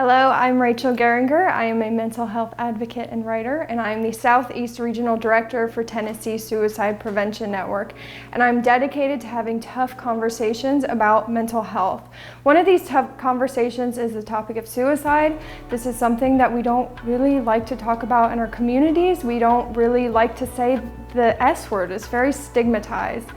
Hello, I'm Rachel Geringer. I am a mental health advocate and writer, and I am the Southeast Regional Director for Tennessee Suicide Prevention Network. And I'm dedicated to having tough conversations about mental health. One of these tough conversations is the topic of suicide. This is something that we don't really like to talk about in our communities. We don't really like to say the S word. It's very stigmatized.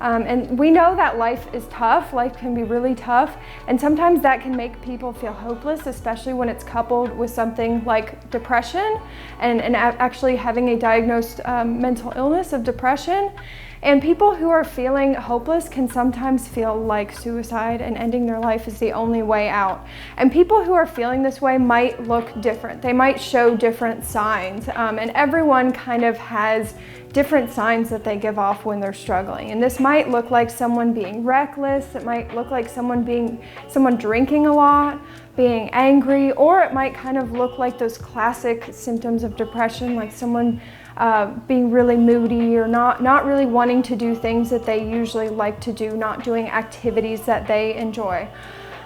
And we know that life is tough, life can be really tough, and sometimes that can make people feel hopeless, especially when it's coupled with something like depression and actually having a diagnosed mental illness of depression. And people who are feeling hopeless can sometimes feel like suicide and ending their life is the only way out. And people who are feeling this way might look different. They might show different signs. And everyone kind of has different signs that they give off when they're struggling. And this might look like someone being reckless. It might look like someone drinking a lot, being angry, or it might kind of look like those classic symptoms of depression, like someone being really moody or not really wanting to do things that they usually like to do, not doing activities that they enjoy.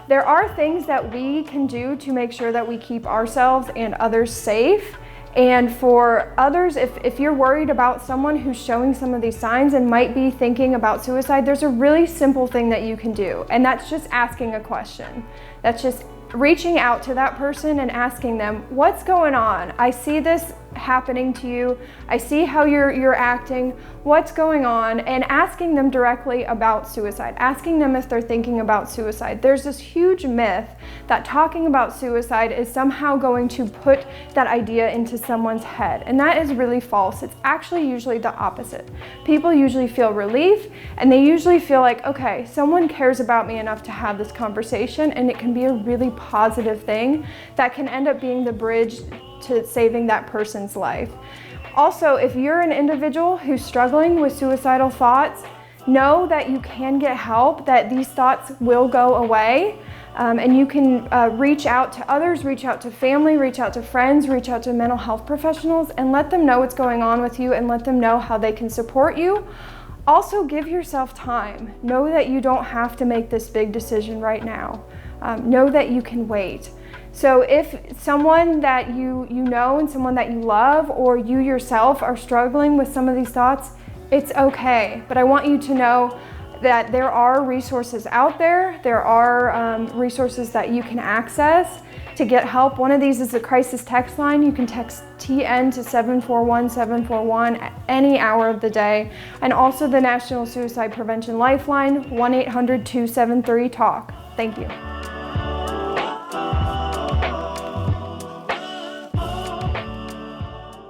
There are things that we can do to make sure that we keep ourselves and others safe. And for others, if you're worried about someone who's showing some of these signs and might be thinking about suicide, there's a really simple thing that you can do, and that's just asking a question. That's just reaching out to that person and asking them, what's going on? I see this happening to you. I see how you're acting. What's going on? And asking them directly about suicide, asking them if they're thinking about suicide. There's this huge myth that talking about suicide is somehow going to put that idea into someone's head, and that is really false. It's actually usually the opposite. People usually feel relief, and they usually feel like, okay, someone cares about me enough to have this conversation, and it can be a really positive thing that can end up being the bridge to saving that person's life. Also, if you're an individual who's struggling with suicidal thoughts, know that you can get help, that these thoughts will go away, and you can reach out to others, reach out to family, reach out to friends, reach out to mental health professionals, and let them know what's going on with you and let them know how they can support you. Also, give yourself time. Know that you don't have to make this big decision right now. Know that you can wait. So if someone that you know and someone that you love, or you yourself are struggling with some of these thoughts, it's okay. But I want you to know that there are resources out there. There are resources that you can access to get help. One of these is the crisis text line. You can text TN to 741-741 at any hour of the day. And also the National Suicide Prevention Lifeline, 1-800-273-TALK. Thank you.